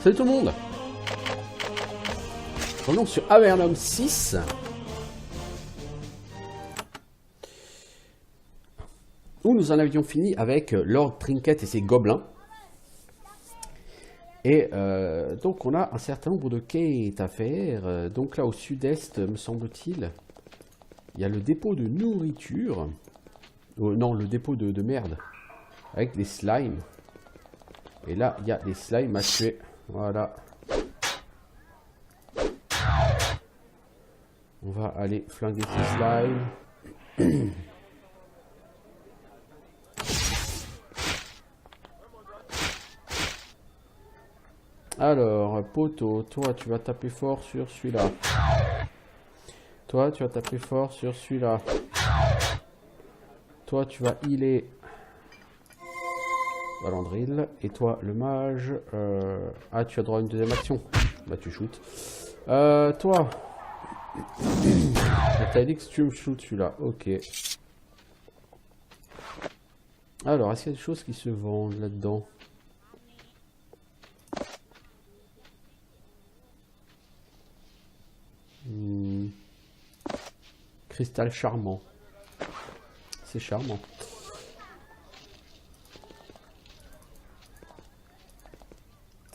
Salut tout le monde. Revenons sur Avernum 6. Où nous en avions fini avec Lord Trinket et ses gobelins. Et donc on a un certain nombre de quêtes à faire. Donc là au sud-est, me semble-t-il, il y a le dépôt de nourriture. Non, le dépôt de merde. Avec des slimes. Et là, il y a des slimes à tuer. Voilà. On va aller flinguer ces slimes. Alors, poteau, toi, tu vas taper fort sur celui-là. Toi, tu vas taper fort sur celui-là. Toi, tu vas healer Valandril. Et toi, le mage. Ah, tu as droit à une deuxième action. Bah, tu shootes. Toi. T'as dit que tu me shootes celui-là. Ok. Alors, est-ce qu'il y a des choses qui se vendent là-dedans? Cristal charmant. C'est charmant.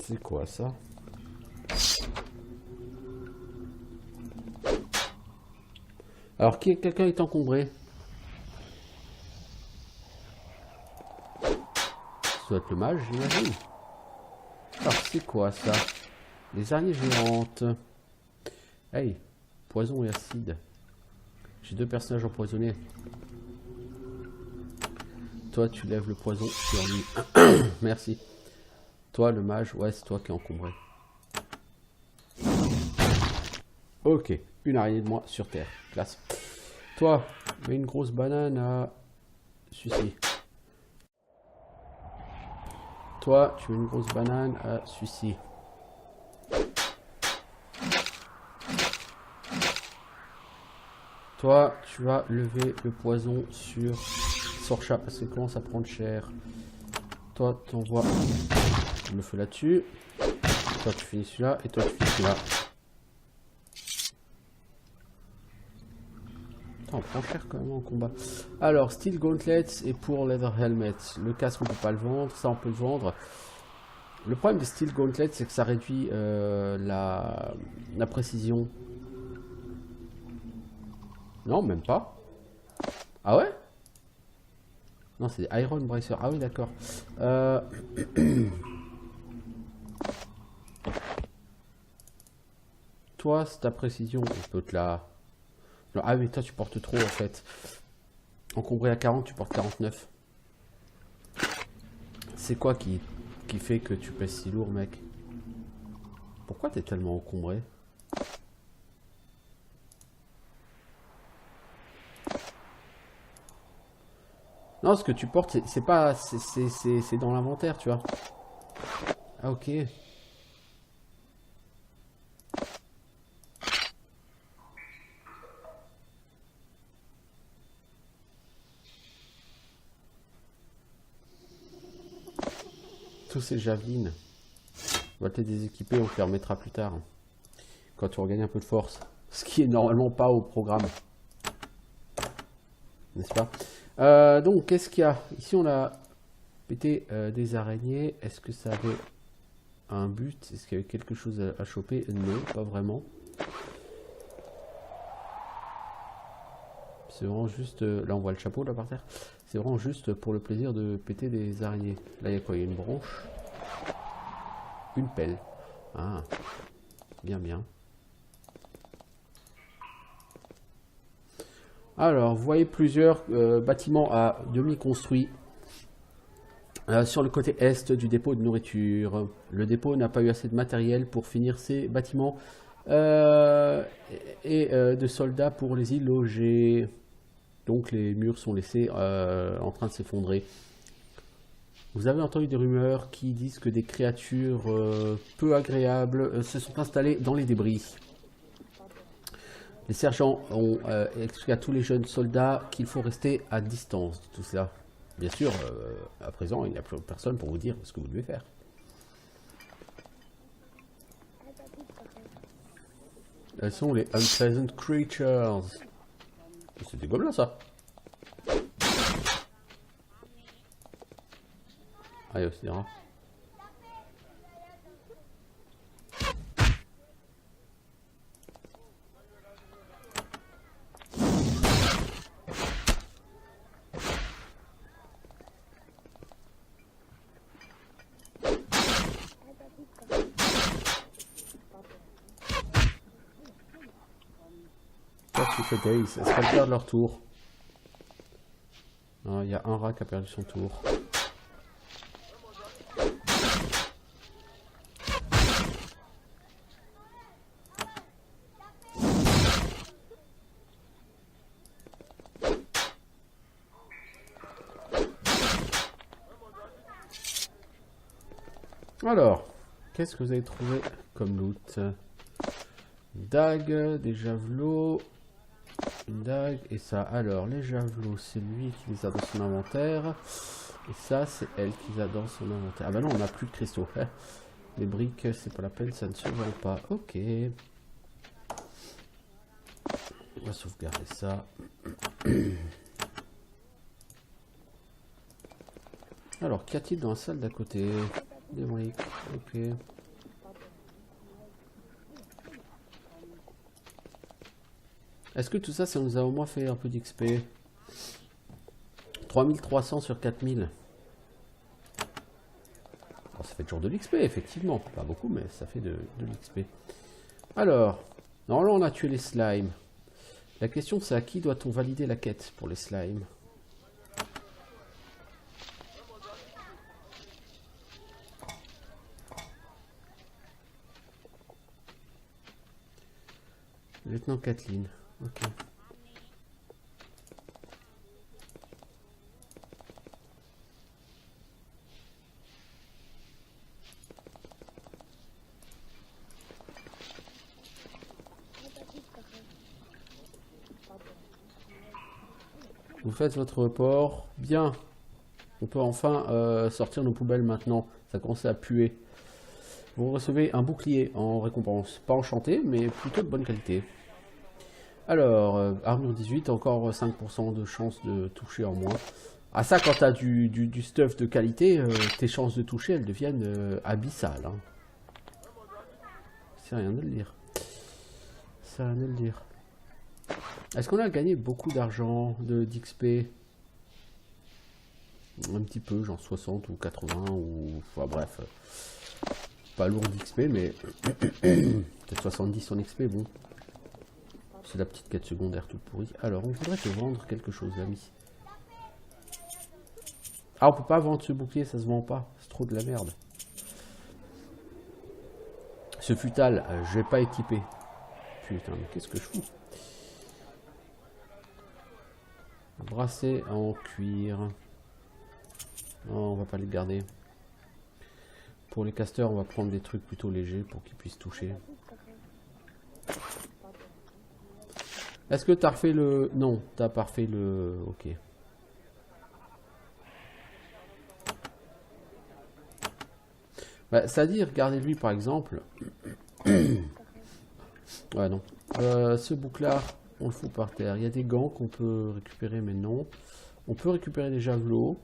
C'est quoi ça? Alors, quelqu'un est encombré? Ça doit être le mage, j'imagine. Alors, c'est quoi ça? Les araignées géantes. Hey, poison et acide. J'ai deux personnages empoisonnés. Toi, tu lèves le poison sur lui. Merci. Toi, le mage, ouais, c'est toi qui es encombré. Ok, une araignée de moins sur Terre. Classe. Toi, mets une grosse banane à celui-ci. Toi, tu mets une grosse banane à celui-ci. Toi, tu vas lever le poison sur Sorcha parce qu'il commence à prendre cher. Toi, tu envoies le feu là-dessus. Toi, tu finis celui-là. Et toi, tu finis celui-là. On prend cher quand même en combat. Alors, Steel Gauntlets et pour Leather Helmet. Le casque, on peut pas le vendre. Ça, on peut le vendre. Le problème des Steel Gauntlets, c'est que ça réduit la précision. Non, même pas. Ah ouais? Non, c'est des Iron Bracer. Ah oui, d'accord. Toi, c'est ta précision. On peut te la... Non, ah oui, toi, tu portes trop, en fait. Encombré à 40, tu portes 49. C'est quoi qui fait que tu pèses si lourd, mec? Pourquoi t'es tellement encombré? Non, ce que tu portes, c'est pas... C'est dans l'inventaire, tu vois. Ah, ok. Tous ces javelines. On va te les déséquiper, on te les remettra plus tard. Quand tu regagnes un peu de force. Ce qui est normalement pas au programme. N'est-ce pas? Donc, qu'est-ce qu'il y a? Ici, on a pété des araignées. Est-ce que ça avait un but? Est-ce qu'il y avait quelque chose à choper? Non, pas vraiment. C'est vraiment juste... là, on voit le chapeau, là, par terre. C'est vraiment juste pour le plaisir de péter des araignées. Là, il y a quoi? Il y a une branche. Une pelle. Ah. Bien, bien. Alors, vous voyez plusieurs bâtiments à demi construits sur le côté est du dépôt de nourriture. Le dépôt n'a pas eu assez de matériel pour finir ses bâtiments et de soldats pour les y loger. Donc les murs sont laissés en train de s'effondrer. Vous avez entendu des rumeurs qui disent que des créatures peu agréables se sont installées dans les débris. Les sergents ont expliqué à tous les jeunes soldats qu'il faut rester à distance de tout cela. Bien sûr, à présent, il n'y a plus personne pour vous dire ce que vous devez faire. Elles sont les Unpleasant Creatures. C'est des gobelins, ça. Ah, il y a aussi des rats. Est-ce qu'elles perdent leur tour? Il y a un rat qui a perdu son tour. Alors, qu'est-ce que vous avez trouvé comme loot? Une dague, des javelots, une dague, et ça. Alors, les javelots, c'est lui qui les a dans son inventaire. Et ça, c'est elle qui les a dans son inventaire. Ah bah non, on n'a plus de cristaux. Hein. Les briques, c'est pas la peine, ça ne se vend pas. Ok. On va sauvegarder ça. Alors, qu'y a-t-il dans la salle d'à côté? Des briques, ok. Est-ce que tout ça, ça nous a au moins fait un peu d'XP? 3300 sur 4000. Alors, ça fait toujours de l'XP, effectivement. Pas beaucoup, mais ça fait de l'XP. Alors, normalement, on a tué les slimes. La question, c'est à qui doit-on valider la quête pour les slimes? Lieutenant Kathleen. Ok. Vous faites votre report. Bien. On peut enfin sortir nos poubelles maintenant. Ça commence à puer. Vous recevez un bouclier en récompense. Pas enchanté, mais plutôt de bonne qualité. Alors, armure 18, encore 5% de chance de toucher en moins. Ah ça, quand t'as du stuff de qualité, tes chances de toucher, elles deviennent abyssales. Hein. C'est rien de le dire. C'est rien de le dire. Est-ce qu'on a gagné beaucoup d'argent, d'XP? Un petit peu, genre 60 ou 80, ou... Enfin bref. Pas lourd d'XP, mais... peut-être 70 en XP, bon. C'est la petite quête secondaire toute pourrie. Alors, on voudrait te vendre quelque chose, l'ami. Ah, on peut pas vendre ce bouclier, ça se vend pas. C'est trop de la merde. Ce futal, je vais pas équiper. Putain, mais qu'est-ce que je fous? Bracelet en cuir. Non, on va pas les garder. Pour les casteurs, on va prendre des trucs plutôt légers pour qu'ils puissent toucher. Est-ce que t'as refait le... Non, t'as pas refait le... Ok. Bah, c'est-à-dire, regardez-lui par exemple. Ouais, non. Ce bouclard, on le fout par terre. Il y a des gants qu'on peut récupérer, mais non. On peut récupérer des javelots.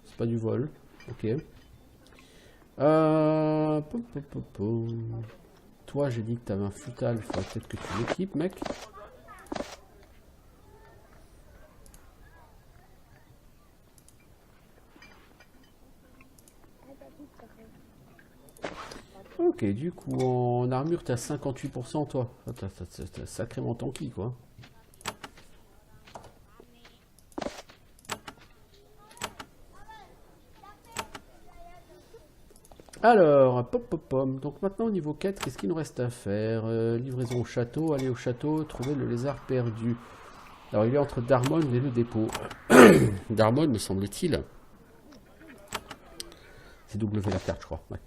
C'est pas du vol. Ok. Toi, j'ai dit que tu avais un futal. Il faudrait peut-être que tu l'équipes, mec. Ok, du coup, en armure, t'as 58%, toi. T'as sacrément tanky, quoi. Alors, pop. Donc maintenant, au niveau 4, qu'est-ce qu'il nous reste à faire? Livraison au château, aller au château, trouver le lézard perdu. Alors, il est entre Darmon et le dépôt. Darmon, me semble-t-il. C'est W la carte, je crois. Ouais.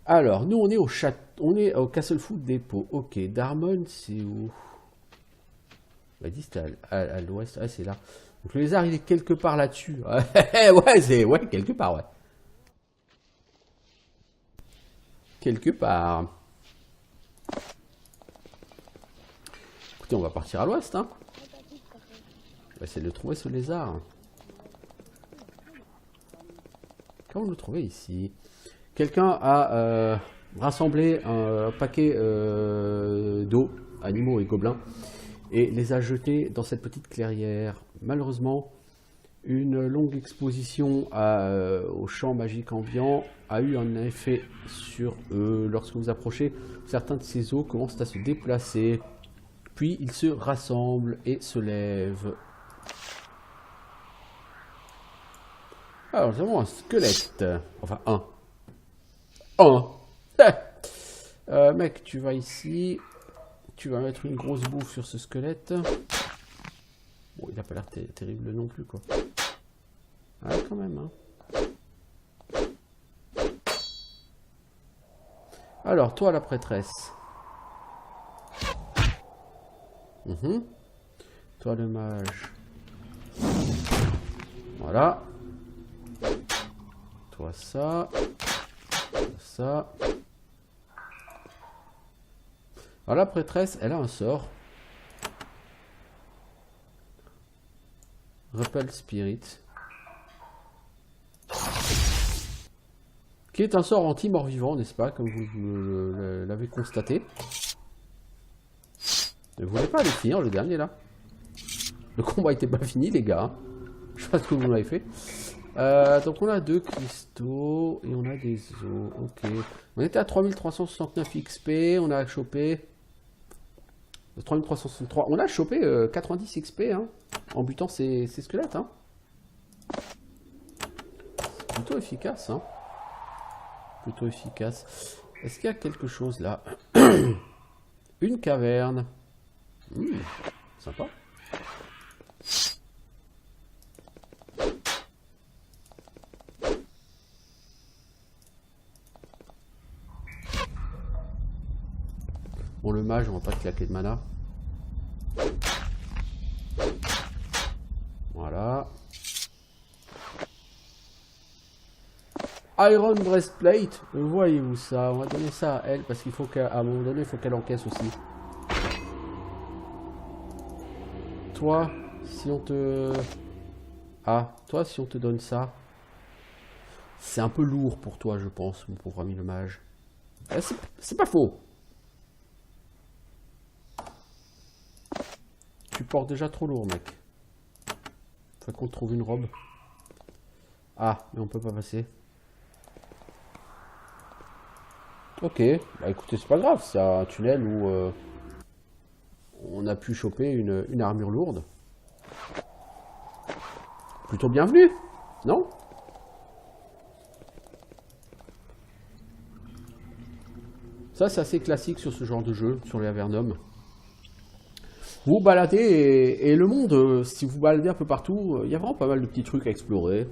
Alors, nous, on est au château, on est au Castlefoot dépôt. Ok, Darmon, c'est où? On m'a dit c'était à l'ouest. Ah, c'est là. Donc, le lézard, il est quelque part là-dessus. Ouais, c'est quelque part, ouais. Quelque part. écoutez, on va partir à l'ouest, hein. On va essayer de le trouver, ce lézard. Comment le trouver ici? Quelqu'un a rassemblé un paquet d'eau, animaux et gobelins, et les a jetés dans cette petite clairière. Malheureusement, une longue exposition au champ magique ambiant a eu un effet sur eux. Lorsque vous approchez, certains de ces eaux commencent à se déplacer, puis ils se rassemblent et se lèvent. Alors, nous avons un squelette. Enfin, un. Mec, tu vas ici. Tu vas mettre une grosse bouffe sur ce squelette. Bon, il n'a pas l'air terrible non plus, quoi. Ah, quand même, hein. Alors, toi, la prêtresse. Toi, le mage. Voilà. Toi, ça. Ça. Alors, la prêtresse, elle a un sort. Repel Spirit. Qui est un sort anti-mort-vivant, n'est-ce pas, comme vous l'avez constaté. Ne voulez pas aller finir le dernier, là? Le combat était pas fini, les gars. Je sais pas ce que vous m'avez fait. Donc on a 2 cristaux et on a des os. Ok. On était à 3369 XP. On a chopé 3363. On a chopé 90 XP hein, en butant ces squelettes. Hein. C'est plutôt efficace. Hein. Plutôt efficace. Est-ce qu'il y a quelque chose là? Une caverne. Sympa. Bon, le mage, on va pas claquer de mana. Voilà. Iron Breastplate. Voyez-vous ça? On va donner ça à elle parce qu'il faut qu'à un moment donné, il faut qu'elle encaisse aussi. Toi, si on te... Ah, toi, si on te donne ça, c'est un peu lourd pour toi, je pense, mon pauvre ami le mage. C'est pas faux. Tu portes déjà trop lourd, mec. Faut qu'on trouve une robe. Ah, mais on peut pas passer. Ok, bah écoutez, c'est pas grave, c'est un tunnel où on a pu choper une armure lourde. Plutôt bienvenue, non? Ça, c'est assez classique sur ce genre de jeu, sur les Avernum. Vous baladez et le monde, si vous baladez un peu partout, il y a vraiment pas mal de petits trucs à explorer.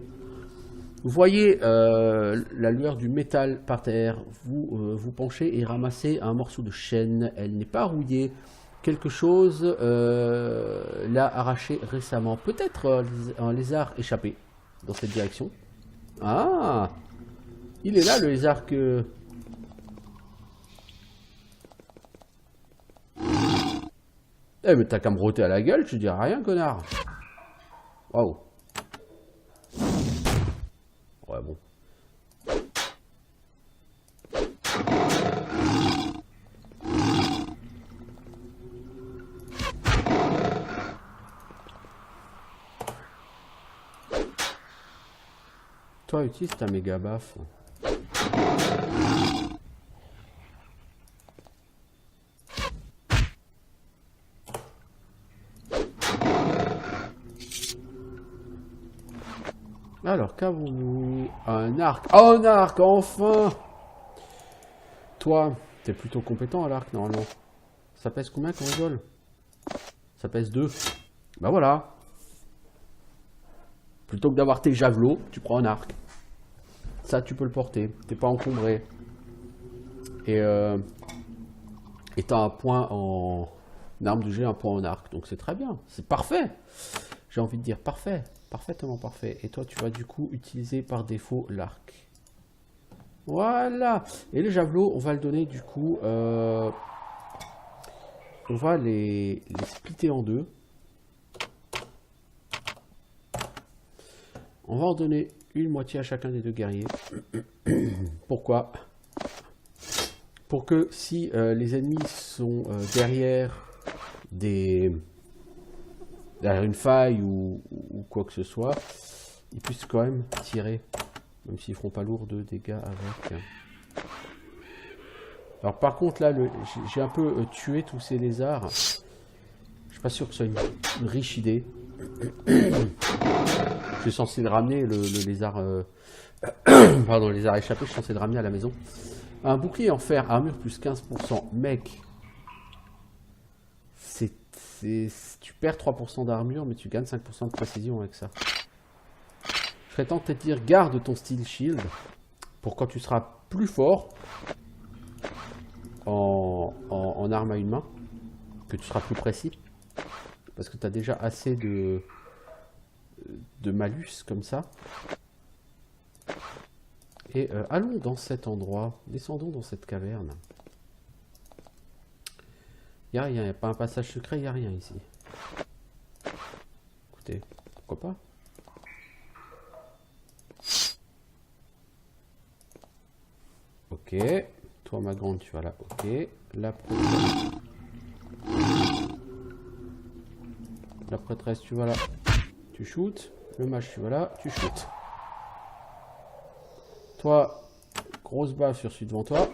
Vous voyez la lueur du métal par terre, vous vous penchez et ramassez un morceau de chaîne, elle n'est pas rouillée, quelque chose l'a arraché récemment, peut-être un lézard échappé dans cette direction. Ah, il est là le lézard que... Eh mais t'as qu'à me roter à la gueule, je dirais rien connard. Waouh. Ouais bon. Toi utilise ta méga baffe. Alors, qu'avons-nous? Un arc. Oh, un arc, enfin! Toi, t'es plutôt compétent à l'arc, normalement. Ça pèse combien qu'on rigole? Ça pèse 2. Bah voilà. Plutôt que d'avoir tes javelots, tu prends un arc. Ça, tu peux le porter. T'es pas encombré. Et t'as un point en arme de jet, un point en arc. Donc c'est très bien. C'est parfait. J'ai envie de dire parfait. Parfaitement parfait. Et toi, tu vas du coup utiliser par défaut l'arc. Voilà. Et le javelot, on va le donner du coup on va les splitter en deux. On va en donner une moitié à chacun des deux guerriers. Pourquoi? Pour que si les ennemis sont derrière une faille ou quoi que ce soit, ils puissent quand même tirer, même s'ils feront pas lourd de dégâts avec. Alors par contre là, j'ai un peu tué tous ces lézards. Je suis pas sûr que ce soit une riche idée. Je suis censé le ramener, le lézard... pardon, le lézard échappé, je suis censé le ramener à la maison. Un bouclier en fer, armure plus 15%. Mec, tu perds 3% d'armure, mais tu gagnes 5% de précision avec ça. Je serais tenté de te dire, garde ton steel shield, pour quand tu seras plus fort en arme à une main, que tu seras plus précis. Parce que tu as déjà assez de malus comme ça. Et allons dans cet endroit, descendons dans cette caverne. Il n'y a rien, il n'y a pas un passage secret, il n'y a rien ici. Écoutez, pourquoi pas? Ok, toi ma grande tu vas là, ok. La prêtresse tu vas là, tu shootes. Le mage tu vas là, tu shootes. Toi, grosse baffe sur celui devant toi.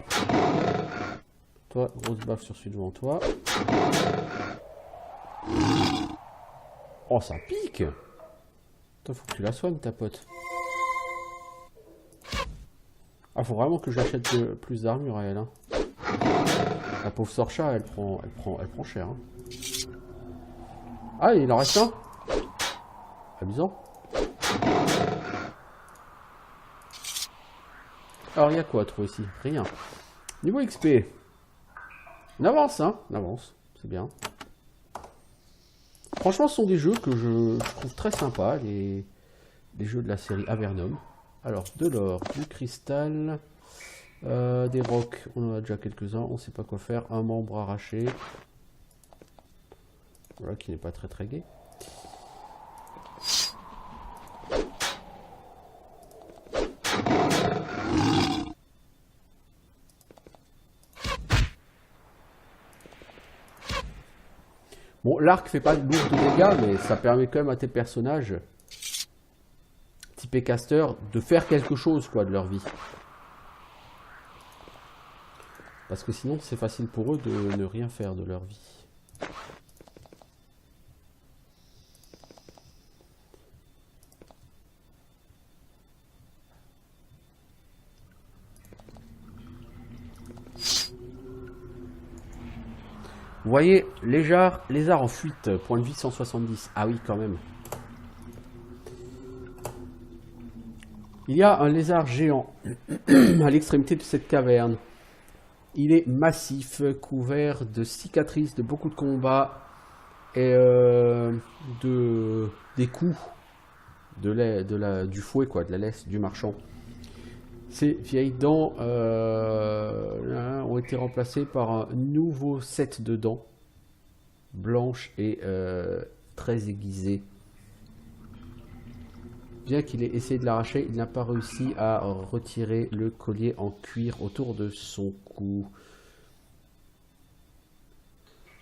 Toi, grosse baffe sur celui devant toi. Oh, ça pique! Toi, faut que tu la soignes, ta pote. Ah, faut vraiment que j'achète plus d'armure à elle. Hein. La pauvre Sorcha, elle prend cher. Hein. Ah, il en reste un? Amusant. Alors, il y a quoi à trouver ici? Rien. Niveau XP. On avance, hein? On avance. C'est bien. Franchement, ce sont des jeux que je trouve très sympas. Les jeux de la série Avernum. Alors, de l'or, du cristal, des rocs. On en a déjà quelques-uns. On ne sait pas quoi faire. Un membre arraché. Voilà, qui n'est pas très gai. Bon, l'arc fait pas lourd de dégâts, mais ça permet quand même à tes personnages, typés caster, de faire quelque chose quoi de leur vie. Parce que sinon, c'est facile pour eux de ne rien faire de leur vie. Vous voyez, lézard en fuite, point de vie 170. Ah oui, quand même. Il y a un lézard géant à l'extrémité de cette caverne. Il est massif, couvert de cicatrices, de beaucoup de combats et des coups du fouet, quoi, de la laisse du marchand. Ces vieilles dents ont été remplacées par un nouveau set de dents blanches et très aiguisées. Bien qu'il ait essayé de l'arracher, il n'a pas réussi à retirer le collier en cuir autour de son cou.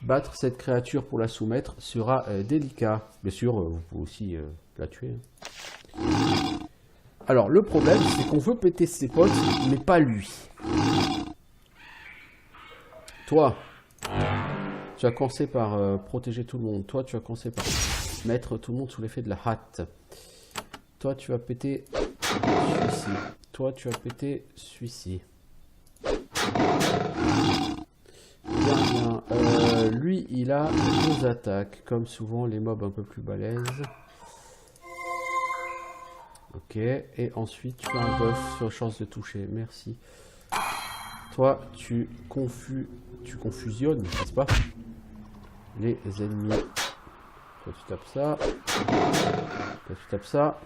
Battre cette créature pour la soumettre sera délicat. Bien sûr, vous pouvez aussi la tuer. Alors, le problème, c'est qu'on veut péter ses potes, mais pas lui. Toi, tu as commencé par protéger tout le monde. Toi, tu as commencé par mettre tout le monde sous l'effet de la hâte. Toi, tu vas péter celui-ci. Toi, tu vas péter celui-ci. Bien. Lui, il a 2 attaques. Comme souvent, les mobs un peu plus balèzes. Ok, et ensuite tu as un buff sur chance de toucher, merci. Toi, tu confusionnes, n'est-ce pas? Les ennemis. Toi, tu tapes ça. Toi, tu tapes ça.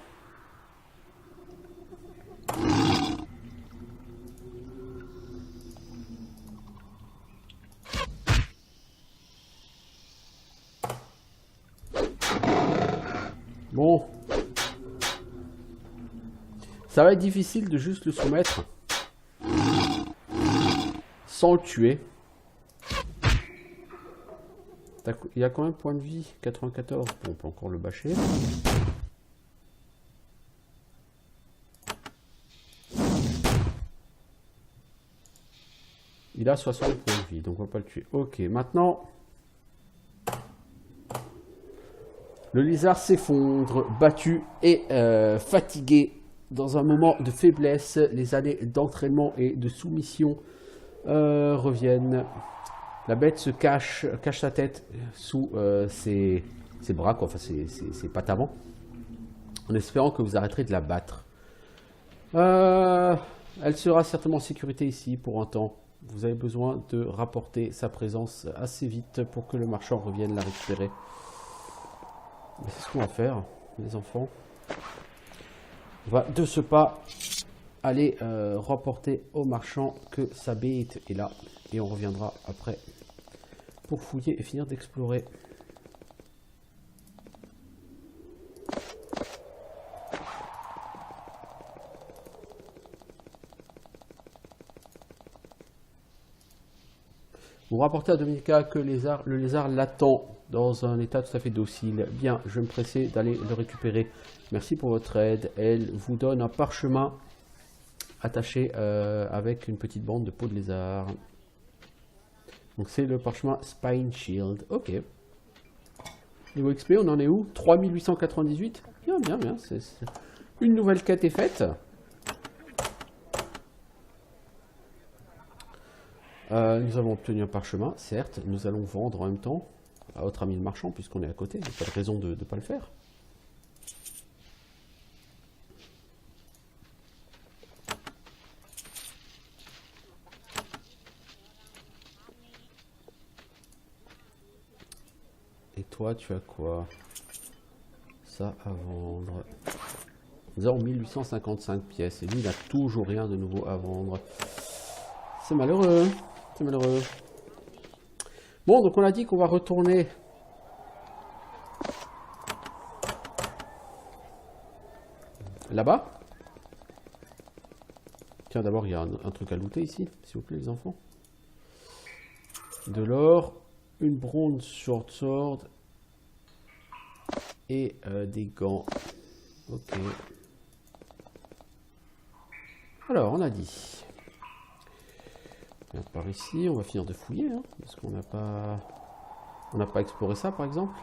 Ça va être difficile de juste le soumettre sans le tuer. Il y a quand même point de vie 94. Bon, on peut encore le bâcher. Il a 60 points de vie, donc on va pas le tuer. Ok, maintenant, le lézard s'effondre, battu et fatigué. Dans un moment de faiblesse, les années d'entraînement et de soumission reviennent. La bête se cache sa tête sous ses bras, quoi, enfin ses pattes avant, en espérant que vous arrêterez de la battre. Elle sera certainement en sécurité ici pour un temps. Vous avez besoin de rapporter sa présence assez vite pour que le marchand revienne la récupérer. C'est ce qu'on va faire, les enfants. On va de ce pas aller rapporter au marchand que sa bête est là. Et on reviendra après pour fouiller et finir d'explorer. Vous rapportez à Dominica que le lézard l'attend dans un état tout à fait docile. Bien, je vais me presser d'aller le récupérer. Merci pour votre aide. Elle vous donne un parchemin attaché avec une petite bande de peau de lézard. Donc c'est le parchemin Spine Shield. Ok. Niveau XP, on en est où? 3898. Bien, bien, bien. Une nouvelle quête est faite. Nous avons obtenu un parchemin, certes. Nous allons vendre en même temps à notre ami le marchand, puisqu'on est à côté. Il n'y a pas de raison de ne pas le faire. Et toi, tu as quoi? Ça à vendre. Nous avons 1855 pièces. Et lui, il n'a toujours rien de nouveau à vendre. C'est malheureux. C'est malheureux. Bon, donc on a dit qu'on va retourner là-bas. Tiens, d'abord, il y a un truc à looter ici, s'il vous plaît, les enfants. De l'or, une bronze short sword et des gants. Ok. Alors, on a dit. Par ici, on va finir de fouiller, hein, parce qu'on n'a pas exploré ça, par exemple.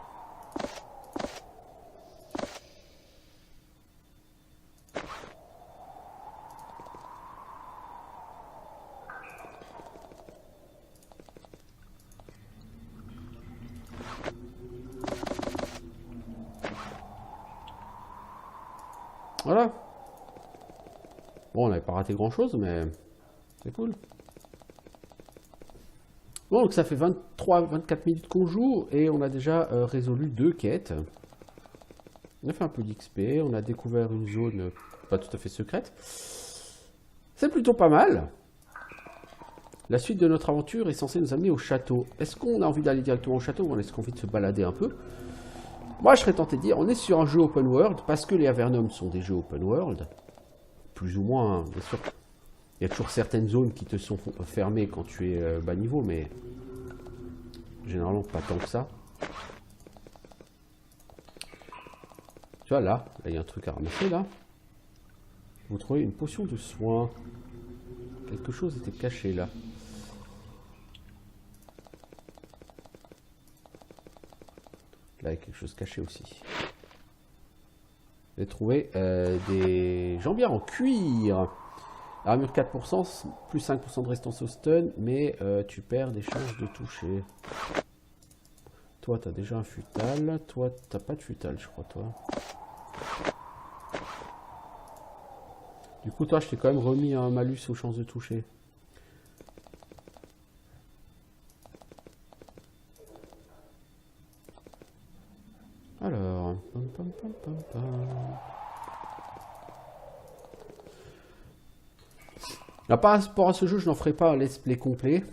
Voilà. Bon, on n'avait pas raté grand-chose, mais c'est cool. Bon, donc ça fait 23-24 minutes qu'on joue et on a déjà résolu 2 quêtes. On a fait un peu d'XP, on a découvert une zone pas tout à fait secrète. C'est plutôt pas mal. La suite de notre aventure est censée nous amener au château. Est-ce qu'on a envie d'aller directement au château ou est-ce qu'on a envie de se balader un peu? Moi, je serais tenté de dire, on est sur un jeu open world parce que les Avernum sont des jeux open world. Plus ou moins, hein, bien sûr. Il y a toujours certaines zones qui te sont fermées quand tu es bas niveau, mais généralement pas tant que ça. Tu vois, là, il y a un truc à ramasser, là. Vous trouvez une potion de soin. Quelque chose était caché, là. Là, il y a quelque chose caché aussi. J'ai trouvé des jambières en cuir. Armure 4%, plus 5% de résistance au stun, mais tu perds des chances de toucher. Toi, tu as déjà un futal. Toi, tu n'as pas de futal, je crois, toi. Du coup, toi, je t'ai quand même remis un malus aux chances de toucher. Alors... Là, par rapport à ce jeu, je n'en ferai pas un let's play complet.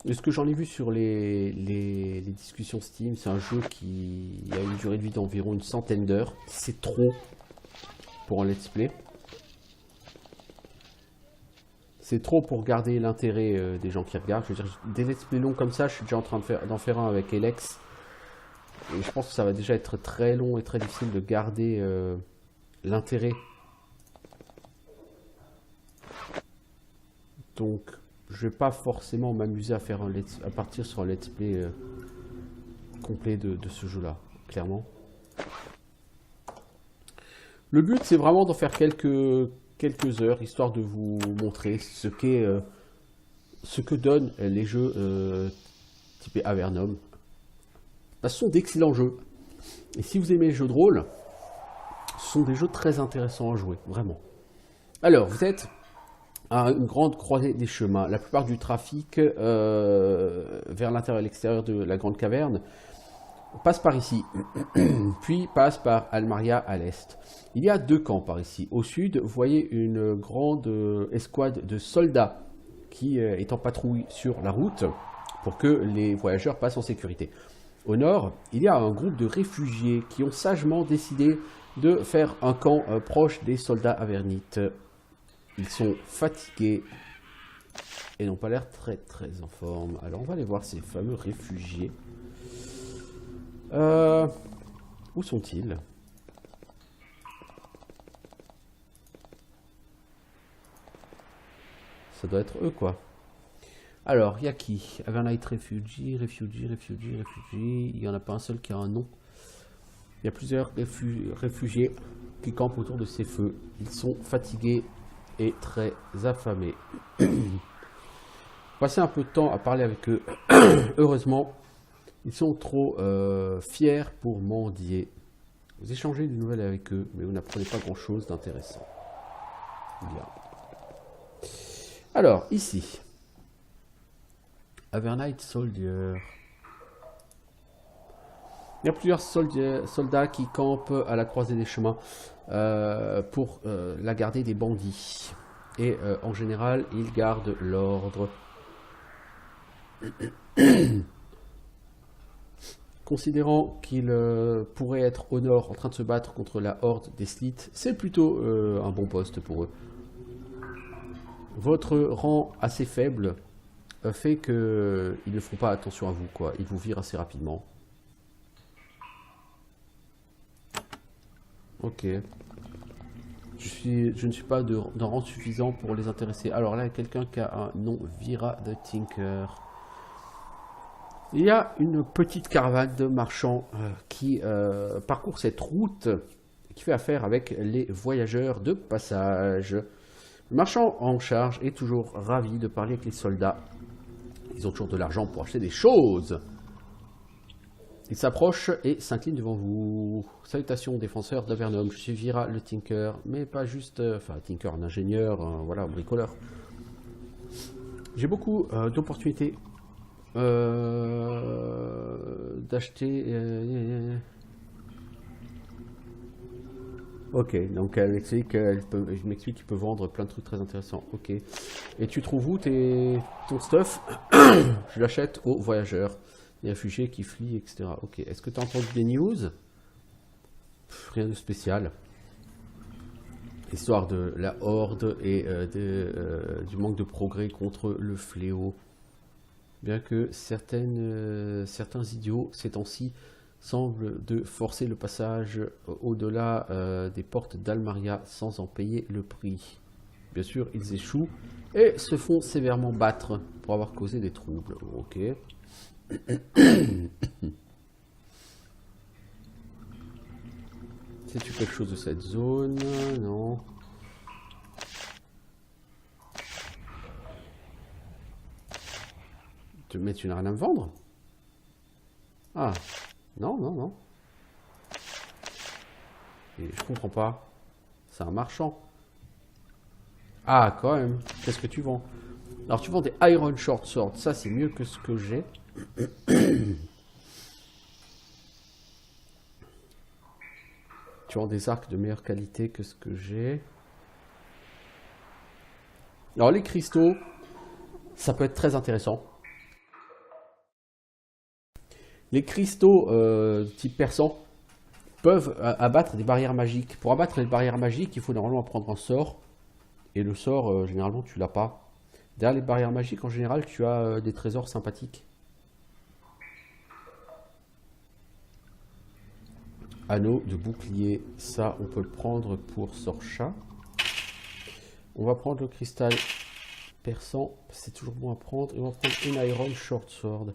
De ce que j'en ai vu sur les discussions Steam, c'est un jeu qui a une durée de vie d'environ une centaine d'heures. C'est trop. pour un let's play. C'est trop pour garder l'intérêt des gens qui regardent. Je veux dire, des let's play longs comme ça, je suis déjà en train d'en faire un avec Elex. Et je pense que ça va déjà être très long et très difficile de garder l'intérêt. Donc, je vais pas forcément m'amuser à faire à partir sur un let's play complet de ce jeu-là, clairement. Le but, c'est vraiment d'en faire quelques heures, histoire de vous montrer ce que donnent les jeux typés Avernum. Ce sont d'excellents jeux. Et si vous aimez les jeux de rôle, ce sont des jeux très intéressants à jouer, vraiment. Alors, vous êtes à une grande croisée des chemins. La plupart du trafic vers l'intérieur et l'extérieur de la grande caverne passe par ici, puis passe par Almaria à l'est. Il y a deux camps par ici. Au sud, vous voyez une grande escouade de soldats qui est en patrouille sur la route pour que les voyageurs passent en sécurité. Au nord, il y a un groupe de réfugiés qui ont sagement décidé de faire un camp proche des soldats avernites. Ils sont fatigués et n'ont pas l'air très en forme. Alors on va aller voir ces fameux réfugiés. Où sont-ils? Ça doit être eux, quoi. Alors, il y a qui? Avernite Refugee. Il n'y en a pas un seul qui a un nom. Il y a plusieurs réfugiés qui campent autour de ces feux. Ils sont fatigués et très affamés. Passer un peu de temps à parler avec eux. Heureusement, ils sont trop fiers pour mendier. Vous échangez des nouvelles avec eux, mais vous n'apprenez pas grand-chose d'intéressant. Bien. Alors, ici. Avernite Soldier. Il y a plusieurs soldats qui campent à la croisée des chemins pour la garder des bandits. Et en général, ils gardent l'ordre. Considérant qu'ils pourraient être au nord en train de se battre contre la horde des Slits, c'est plutôt un bon poste pour eux. Votre rang assez faible fait qu'ils ne font pas attention à vous, quoi. Ils vous virent assez rapidement. Ok. Je ne suis pas d'un rang suffisant pour les intéresser. Alors là, il y a quelqu'un qui a un nom, Vira de Tinker. Il y a une petite caravane de marchands qui parcourt cette route, qui fait affaire avec les voyageurs de passage. Le marchand en charge est toujours ravi de parler avec les soldats. Ils ont toujours de l'argent pour acheter des choses. Il s'approche et s'incline devant vous. Salutations, défenseurs d'Avernum. Je suis Vira le Tinker, mais pas juste... Enfin, Tinker, un ingénieur, voilà, un bricoleur. J'ai beaucoup d'opportunités d'acheter... Ok, donc elle m'explique qu'il peut vendre plein de trucs très intéressants. Ok. Et tu trouves où ton stuff? Je l'achète aux voyageurs. Les réfugiés qui fuient, etc. Ok. Est-ce que tu as entendu des news? Rien de spécial. Histoire de la horde et du manque de progrès contre le fléau. Bien que certains idiots, ces temps-ci, semblent de forcer le passage au-delà des portes d'Almaria sans en payer le prix. Bien sûr, ils échouent et se font sévèrement battre pour avoir causé des troubles. Ok. Sais-tu quelque chose de cette zone? Non. Mais tu n'as rien à me vendre? Ah. Non, non, non. Et je comprends pas. C'est un marchand. Ah, quand même. Qu'est-ce que tu vends? Alors, tu vends des Iron Short Sword. Ça, c'est mieux que ce que j'ai. Tu vends des arcs de meilleure qualité que ce que j'ai. Alors, les cristaux, ça peut être très intéressant. Les cristaux type persan, peuvent abattre des barrières magiques. Pour abattre les barrières magiques, il faut normalement prendre un sort. Et le sort, généralement, tu l'as pas. Derrière les barrières magiques, en général, tu as des trésors sympathiques. Anneau de bouclier, ça, on peut le prendre pour sort chat. On va prendre le cristal perçant, c'est toujours bon à prendre. Et on va prendre une iron short sword.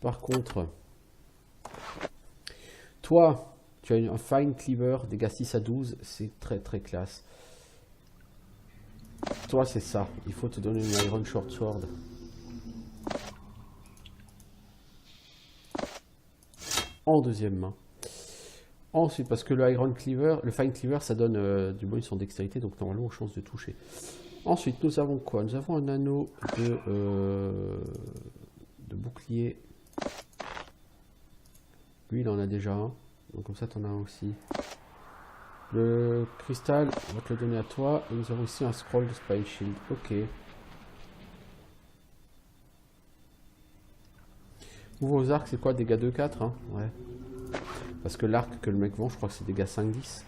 Par contre, toi, tu as un fine cleaver, dégâts 6 à 12, c'est très très classe. Toi, c'est ça, il faut te donner une iron short sword. En deuxième main. Ensuite, parce que le Iron Cleaver, le Fine Cleaver, ça donne du bonus en dextérité, donc normalement on chance de toucher. Ensuite, nous avons quoi? Nous avons un anneau de bouclier. Lui, il en a déjà un, donc comme ça, tu en as un aussi. Le cristal, on va te le donner à toi. Et nous avons ici un scroll de Spine Shield. Ok. Vos arcs, c'est quoi? Dégâts 2-4 hein? Ouais. Parce que l'arc que le mec vend, je crois que c'est dégâts 5-10.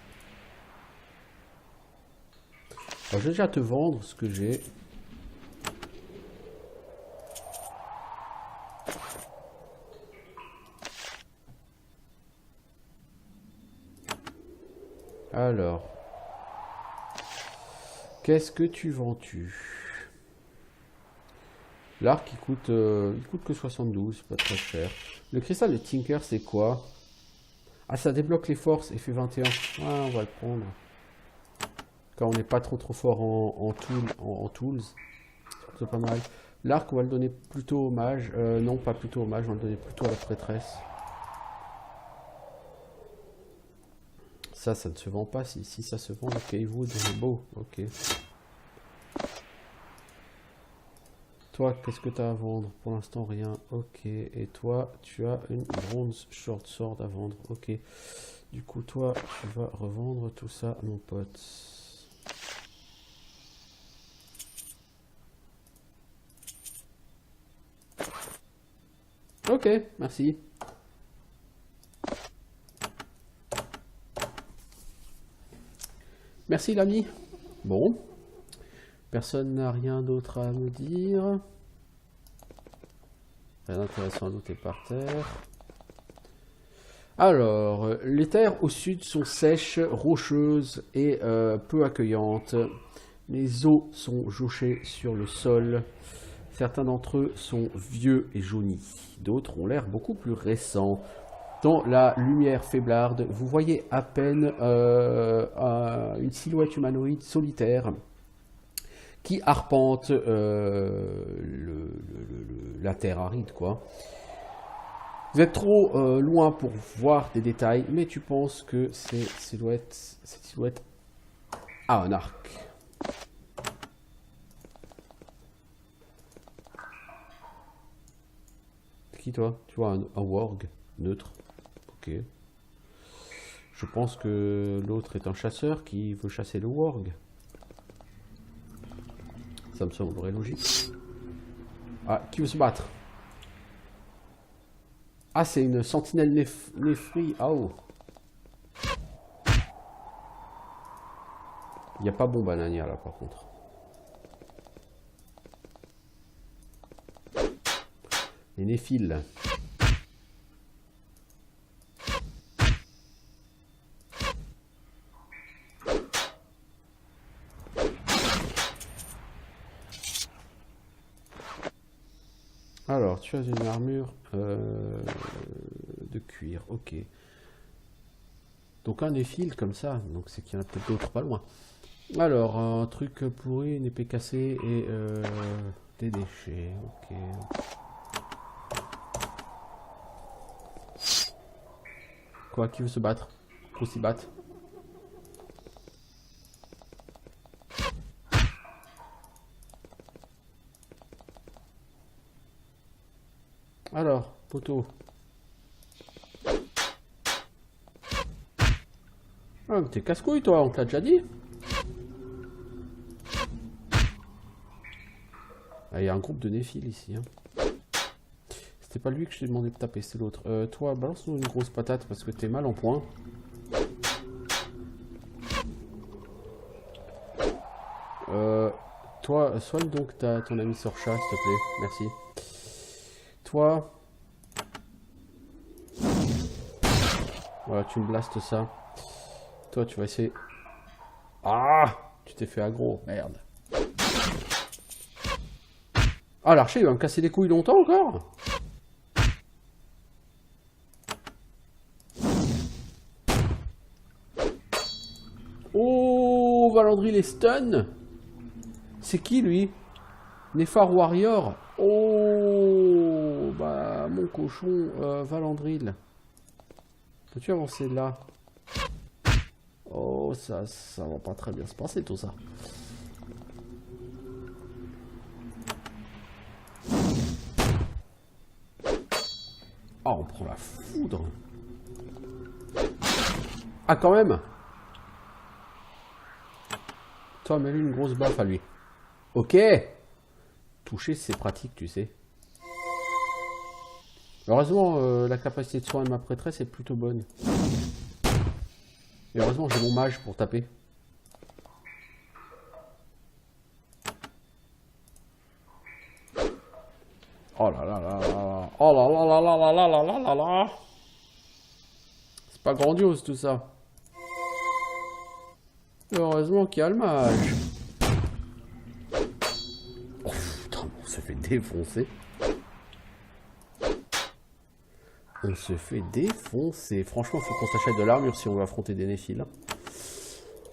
Alors, je vais déjà te vendre ce que j'ai. Alors. Qu'est-ce que tu vends-tu? L'arc, il coûte que 72, pas très cher. Le cristal de Tinker, c'est quoi? Ah, ça débloque les forces, effet 21. Ah, on va le prendre. Quand on n'est pas trop fort en tools. C'est plutôt pas mal. L'arc, on va le donner plutôt au mage. Non, pas plutôt au mage, on va le donner plutôt à la prêtresse. Ça ne se vend pas. Si ça se vend, ok, vous, beau, ok. Toi, qu'est-ce que tu as à vendre? Pour l'instant, rien. Ok. Et toi, tu as une bronze short sword à vendre. Ok. Du coup, toi, tu vas revendre tout ça, mon pote. Ok, merci. Merci, l'ami. Bon. Personne n'a rien d'autre à me dire. Rien d'intéressant à noter par terre. Alors, les terres au sud sont sèches, rocheuses et peu accueillantes. Les eaux sont jauchées sur le sol. Certains d'entre eux sont vieux et jaunis. D'autres ont l'air beaucoup plus récents. Dans la lumière faiblarde, vous voyez à peine une silhouette humanoïde solitaire qui arpente la terre aride, quoi. Vous êtes trop loin pour voir des détails, mais tu penses que cette silhouette a un arc. C'est qui toi? Tu vois un warg neutre. Ok. Je pense que l'autre est un chasseur qui veut chasser le warg. Ça me semblerait logique. Ah, qui veut se battre? Ah, c'est une sentinelle nefri. Ah oh. Il n'y a pas bon banania là par contre. Les néphiles. Alors, tu as une armure de cuir, ok. Donc un néphile comme ça, donc c'est qu'il y en a peut-être d'autres pas loin. Alors, un truc pourri, une épée cassée et des déchets, ok. Quoi, qui veut se battre? Faut s'y battre. Alors, poteau. Ah, t'es casse-couille toi, on te l'a déjà dit. Ah, il y a un groupe de néphiles ici. Hein. C'était pas lui que je t'ai demandé de taper, c'est l'autre. Toi, balance-nous une grosse patate parce que t'es mal en point. Toi, soigne donc ton ami Sorcha, s'il te plaît. Merci. Toi... Voilà, tu me blastes ça. Toi, tu vas essayer... Ah! Tu t'es fait aggro, merde. Ah, l'archer, il va me casser les couilles longtemps encore? Oh, Valandry les stun. C'est qui, lui? Néphar Warrior. Oh, bah, mon cochon, Valandril. Peux-tu avancer là? Oh, ça va pas très bien se passer, tout ça. Oh, on prend la foudre. Ah, quand même. Toi, mets-lui une grosse baffe à lui. Ok. Toucher, c'est pratique, tu sais. Heureusement, la capacité de soin de ma prêtresse est plutôt bonne. Et heureusement, j'ai mon mage pour taper. Oh là là là là. Oh là là là là là là là là là là. C'est pas grandiose tout ça. Heureusement qu'il y a le mage. Oh putain, on se fait défoncer. On se fait défoncer. Franchement, il faut qu'on s'achète de l'armure si on veut affronter des néphiles.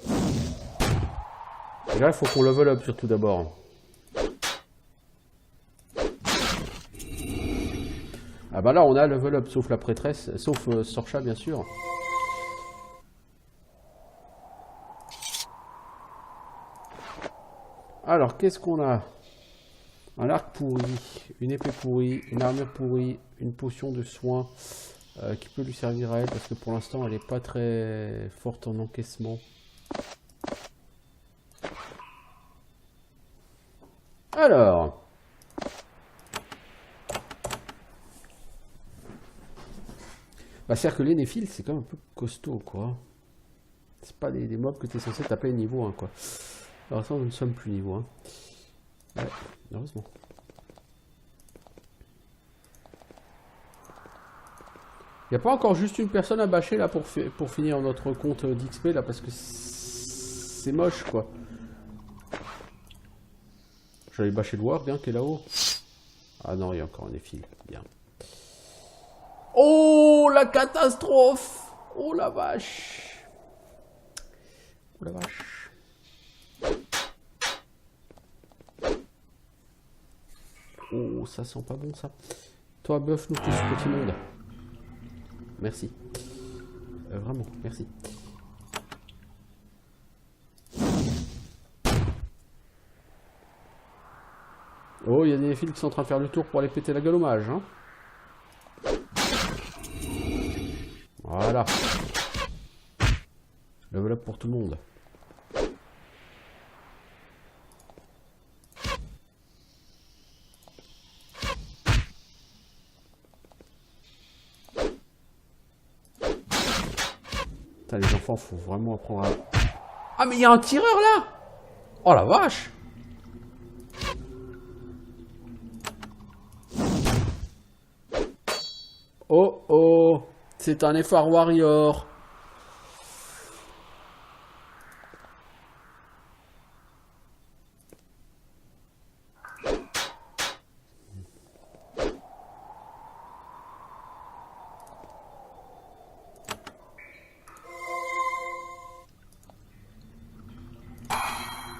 Et là, il faut qu'on level up surtout d'abord. Ah bah là, on a level up, sauf la prêtresse, sauf Sorcha, bien sûr. Alors, qu'est-ce qu'on a? Un arc pourri, une épée pourrie, une armure pourrie, une potion de soin qui peut lui servir à elle, parce que pour l'instant, elle n'est pas très forte en encaissement. Alors... Bah, c'est-à-dire que les néphiles, c'est quand même un peu costaud, quoi. C'est pas des mobs que tu es censé taper niveau 1, quoi. Alors ça, nous ne sommes plus niveau 1. Ouais, heureusement. Il n'y a pas encore juste une personne à bâcher, là, pour finir notre compte d'XP, là, parce que c'est moche, quoi. J'allais bâcher le Warg, hein, qui est là-haut. Ah non, il y a encore un néphile. Bien. Oh, la catastrophe! Oh, la vache! Oh, la vache! Oh, ça sent pas bon, ça. Toi, bœuf, nous tous, petit monde. Merci. Vraiment, merci. Oh, il y a des fils qui sont en train de faire le tour pour aller péter la gueule au mage, hein. Voilà. Level up pour tout le monde. Putain, les enfants, faut vraiment apprendre à... Ah, mais il y a un tireur, là! Oh, la vache! Oh, oh! C'est un Néphar Warrior!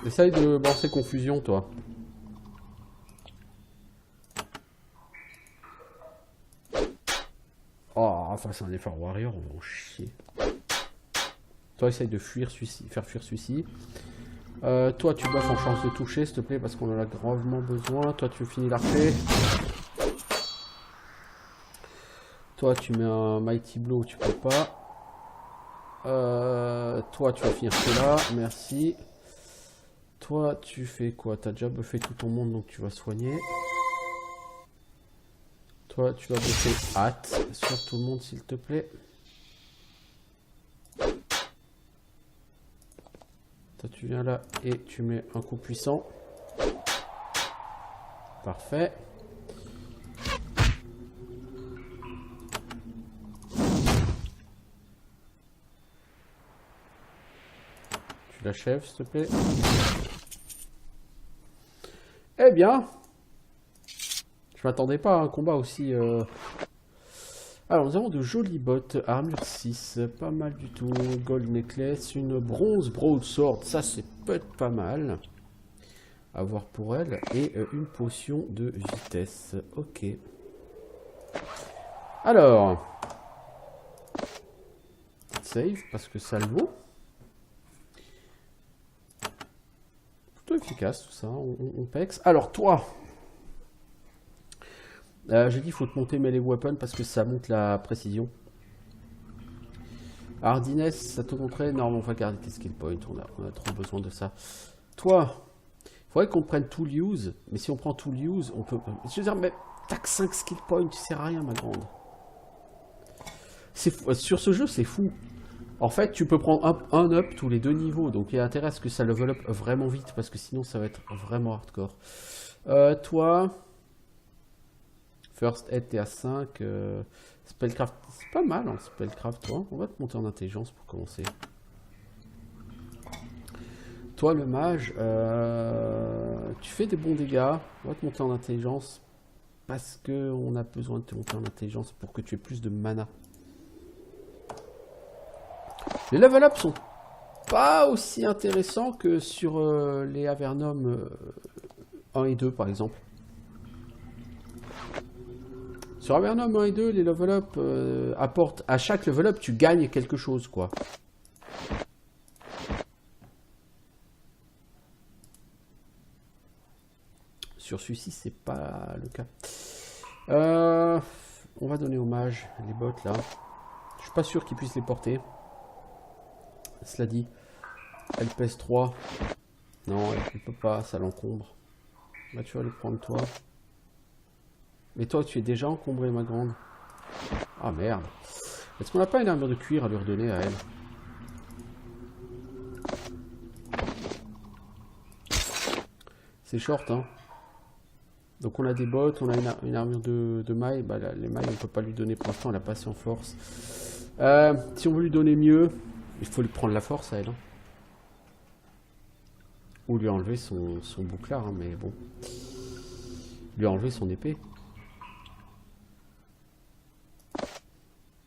Essaye de balancer confusion, toi. Oh, enfin, c'est un Néphar Warrior, on va en chier. Toi, essaye de fuir celui-ci, faire fuir celui-ci. Toi, tu buffes en chance de toucher, s'il te plaît, parce qu'on en a gravement besoin. Toi, tu finis l'archer. Toi, tu mets un Mighty Blow, tu peux pas. Toi, tu vas finir cela, merci. Toi, tu fais quoi? T'as déjà buffé tout ton monde, donc tu vas soigner. Toi, tu vas buffer hâte sur tout le monde, s'il te plaît. Toi, Toi, tu viens là et tu mets un coup puissant. Parfait. Tu l'achèves, s'il te plaît. Eh bien, je m'attendais pas à un combat aussi... Alors, nous avons de jolies bottes, armure 6, pas mal du tout. Gold necklace, une bronze broadsword, ça c'est peut-être pas mal. À voir pour elle. Et une potion de vitesse. Ok. Alors. Save, parce que ça le vaut. Plutôt efficace tout ça, on pex. Alors toi. J'ai dit il faut te monter melee weapon parce que ça monte la précision. Hardiness, ça te montrait. Non, on va garder tes skill points. On a trop besoin de ça. Toi. Il faudrait qu'on prenne tool use, mais si on prend tool use, on peut... Je veux dire, mais t'as que 5 skill points, tu sers à rien, ma grande. Sur ce jeu, c'est fou. En fait, tu peux prendre un up tous les 2 niveaux, donc il y a intérêt à ce que ça level up vraiment vite, parce que sinon ça va être vraiment hardcore. Toi... First Aid, t'es à 5. Spellcraft, c'est pas mal, hein, Spellcraft, toi. On va te monter en intelligence pour commencer. Toi, le mage, tu fais des bons dégâts. On va te monter en intelligence. Parce qu'on a besoin de te monter en intelligence pour que tu aies plus de mana. Les level up sont pas aussi intéressants que sur les Avernum 1 et 2, par exemple. Sur Avernum 1 et 2, les level up apportent... À chaque level up, tu gagnes quelque chose, quoi. Sur celui-ci, c'est pas le cas. On va donner hommage les bottes là. Je suis pas sûr qu'ils puissent les porter. Cela dit, elle pèse 3. Non, elle peut pas, ça l'encombre. Bah, tu vas le prendre toi. Mais toi, tu es déjà encombré, ma grande. Ah merde. Est-ce qu'on n'a pas une armure de cuir à lui redonner à elle? C'est short, hein. Donc on a des bottes, on a une armure de mailles. Bah, les mailles, on ne peut pas lui donner pour l'instant, elle a pas assez en force. Si on veut lui donner mieux, il faut lui prendre la force à elle. Hein. Ou lui enlever son bouclard, hein, mais bon. Lui enlever son épée.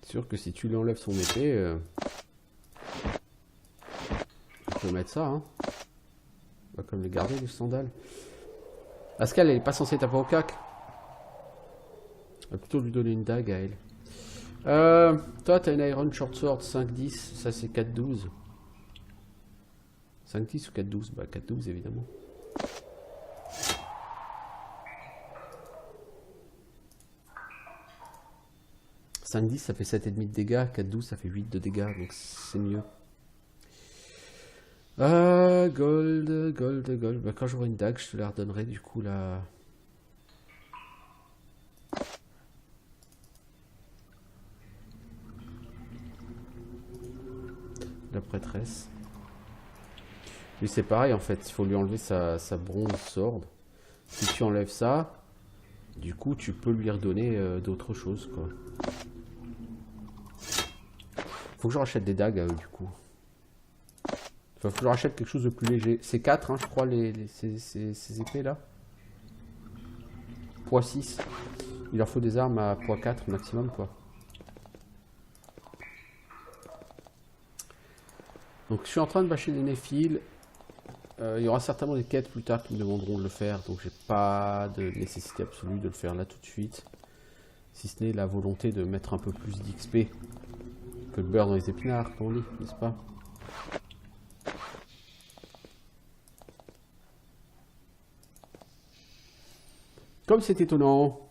C'est sûr que si tu lui enlèves son épée, tu peux mettre ça. Hein. On va comme les garder, les sandales. Pascal, elle est pas censée taper au cac. On va plutôt lui donner une dague à elle. Toi, t'as une Iron Short Sword 5-10. Ça, c'est 4-12. 5-10 ou 4-12? Bah, 4-12, évidemment. « 5-10, ça fait 7,5 de dégâts. 4-12, ça fait 8 de dégâts. Donc, c'est mieux. Gold. Bah, quand j'aurai une dague, je te la redonnerai du coup la... La prêtresse. Lui c'est pareil en fait, il faut lui enlever sa bronze sword. Si tu enlèves ça, du coup tu peux lui redonner d'autres choses quoi. Faut que je rachète des dagues à eux du coup. Enfin, faut que je rachète quelque chose de plus léger. C'est 4 hein, je crois ces épées là. Poids 6. Il leur faut des armes à poids 4 maximum quoi. Donc je suis en train de bâcher des néphiles. Il y aura certainement des quêtes plus tard qui me demanderont de le faire. Donc j'ai pas de nécessité absolue de le faire là tout de suite. Si ce n'est la volonté de mettre un peu plus d'XP que de beurre dans les épinards, comme on dit, n'est-ce pas? Comme c'est étonnant,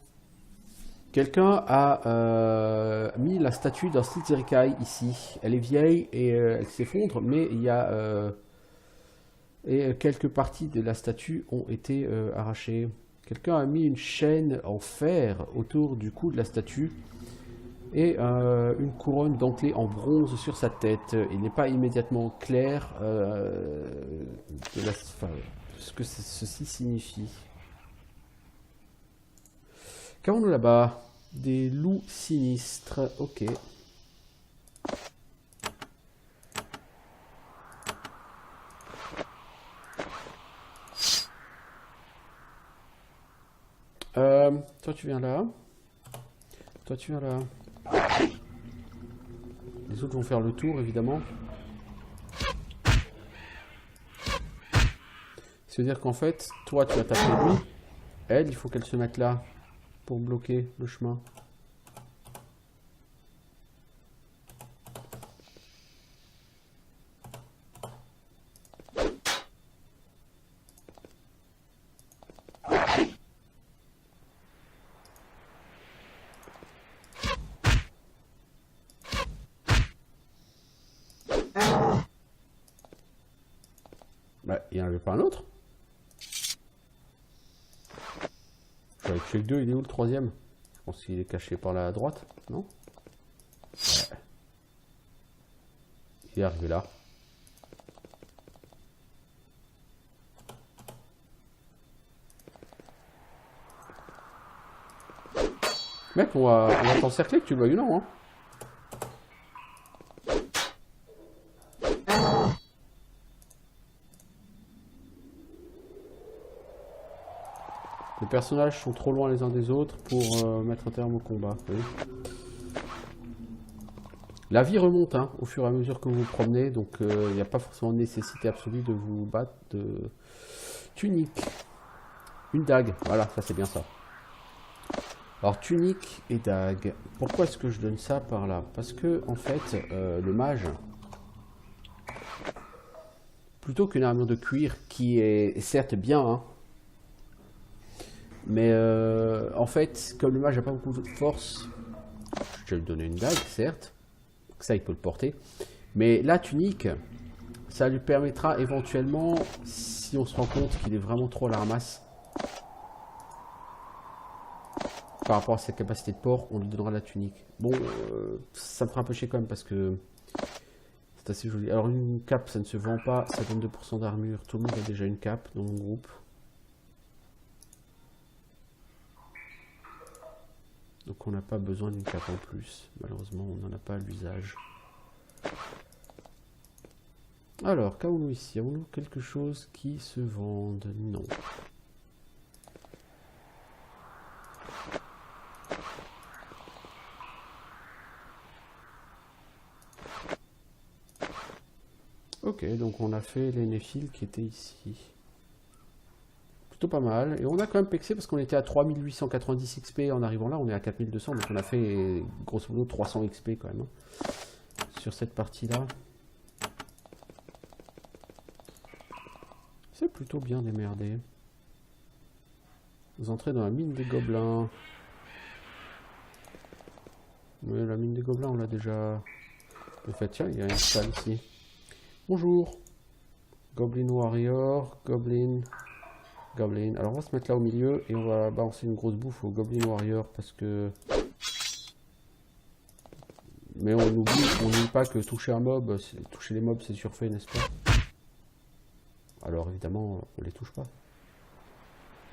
quelqu'un a mis la statue d'un Slitterikai ici. Elle est vieille et elle s'effondre, mais il y a... et quelques parties de la statue ont été arrachées. Quelqu'un a mis une chaîne en fer autour du cou de la statue. Et une couronne dentelée en bronze sur sa tête. Il n'est pas immédiatement clair enfin, ce que ceci signifie. Qu'avons-nous là-bas? Des loups sinistres. Ok. Toi tu viens là. Toi tu viens là. Les autres vont faire le tour évidemment. C'est-à-dire qu'en fait, toi tu vas taper lui. Elle, il faut qu'elle se mette là pour bloquer le chemin. Bah, il n'y en avait pas un autre. J'avais tué que deux, il est où le troisième? Je pense qu'il est caché par la droite, non? Ouais. Il est arrivé là. Mec, on va t'encercler, que tu le veuilles ou non, hein. Les personnages sont trop loin les uns des autres pour mettre un terme au combat. Vous voyez, la vie remonte hein, au fur et à mesure que vous vous promenez, donc il n'y a pas forcément nécessité absolue de vous battre de tunique. Une dague, voilà, ça c'est bien ça. Alors tunique et dague. Pourquoi est-ce que je donne ça par là? Parce que en fait, le mage, plutôt qu'une armure de cuir qui est certes bien, hein, mais en fait, comme le mage n'a pas beaucoup de force, je vais lui donner une dague, certes. Ça, il peut le porter. Mais la tunique, ça lui permettra éventuellement, si on se rend compte qu'il est vraiment trop à la ramasse, par rapport à sa capacité de port, on lui donnera la tunique. Bon, ça me fera un peu chier quand même parce que c'est assez joli. Alors une cape, ça ne se vend pas, ça donne 2% d'armure. Tout le monde a déjà une cape dans mon groupe. Donc on n'a pas besoin d'une cape en plus. Malheureusement, on n'en a pas à l'usage. Alors, qu'avons-nous ici? Avons-nous quelque chose qui se vende? Non. Ok, donc on a fait les néphiles qui étaient ici. Plutôt pas mal. Et on a quand même pexé parce qu'on était à 3890 XP en arrivant là. On est à 4200, donc on a fait grosso modo 300 XP quand même. Hein, sur cette partie-là. C'est plutôt bien démerdé. Vous entrez dans la mine des gobelins. Mais la mine des gobelins, on l'a déjà fait. Tiens, il y a une salle ici. Bonjour. Goblin Warrior, Goblin. Goblin. Alors on va se mettre là au milieu et on va balancer une grosse bouffe au Goblin Warrior parce que... Mais on n'oublie pas que toucher un mob, toucher les mobs c'est surfait, n'est-ce pas? Alors évidemment, on les touche pas.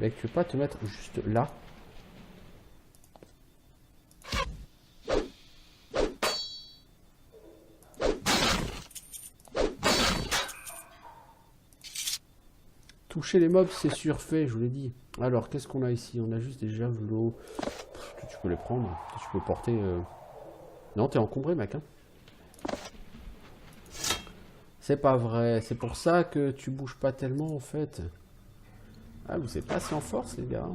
Mec, tu veux pas te mettre juste là? Toucher les mobs, c'est surfait, je vous l'ai dit. Alors, qu'est-ce qu'on a ici? On a juste des javelots. Tu peux les prendre. Tu peux porter... Non, t'es encombré, mec. Hein. C'est pas vrai. C'est pour ça que tu bouges pas tellement, en fait. Ah, vous êtes pas assez en force, les gars.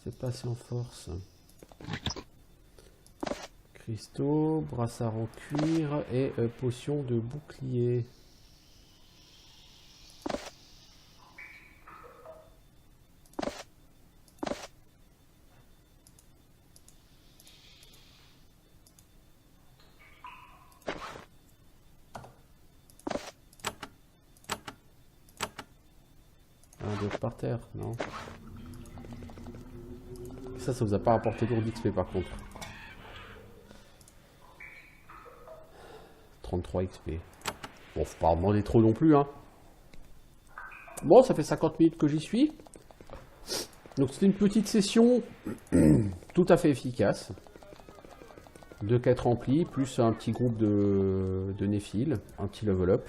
C'est pas assez en force. Cristaux, brassard en cuir et potion de bouclier. Un d'autre par terre, non? Ça vous a pas rapporté lourd d'XP par contre. 33 XP. Bon, faut pas en demander trop non plus, hein. Bon, ça fait 50 minutes que j'y suis. Donc c'était une petite session tout à fait efficace. 2 quêtes remplies, plus un petit groupe de néphiles, un petit level up.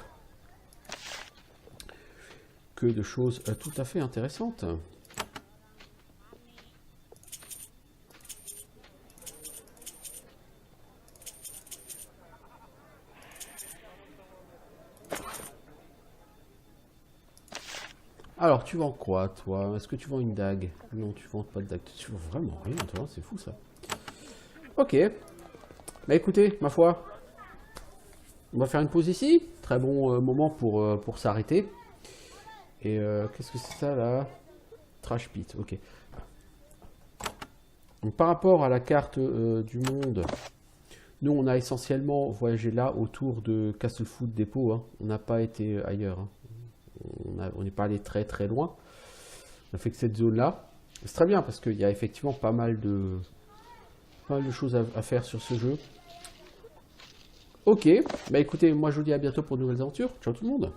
Que de choses tout à fait intéressantes. Alors, tu vends quoi, toi? Est-ce que tu vends une dague? Non, tu vends pas de dague. Tu vends vraiment rien, toi, c'est fou, ça. Ok. Bah écoutez, ma foi, on va faire une pause ici. Très bon moment pour s'arrêter. Et qu'est-ce que c'est ça, là? Trash pit, ok. Donc, par rapport à la carte du monde, nous, on a essentiellement voyagé là, autour de Castlefoot Depot. Hein. On n'a pas été ailleurs. Hein. On n'est pas allé très très loin. On a fait que cette zone-là. C'est très bien parce qu'il y a effectivement pas mal de choses à faire sur ce jeu. Ok, bah écoutez, moi je vous dis à bientôt pour de nouvelles aventures. Ciao tout le monde.